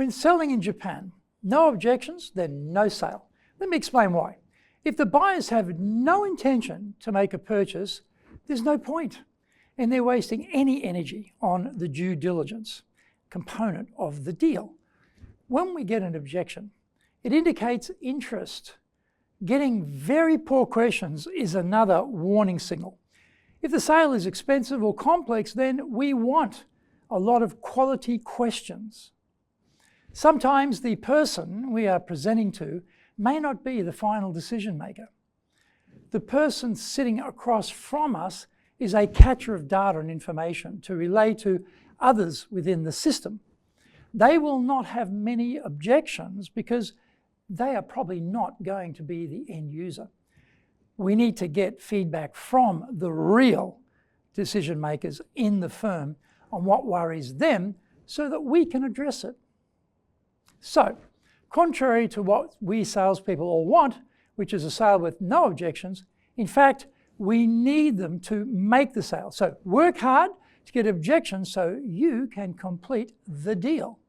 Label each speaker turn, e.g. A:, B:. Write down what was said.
A: When selling in Japan, no objections, then no sale. Let me explain why. If the buyers have no intention to make a purchase, there's no point, and they're wasting any energy on the due diligence component of the deal. When we get an objection, it indicates interest. Getting very poor questions is another warning signal. If the sale is expensive or complex, then we want a lot of quality questions. Sometimes the person we are presenting to may not be the final decision maker. The person sitting across from us is a catcher of data and information to relay to others within the system. They will not have many objections because they are probably not going to be the end user. We need to get feedback from the real decision makers in the firm on what worries them so that we can address it. So, contrary to what we salespeople all want, which is a sale with no objections, in fact, we need them to make the sale. So work hard to get objections so you can complete the deal.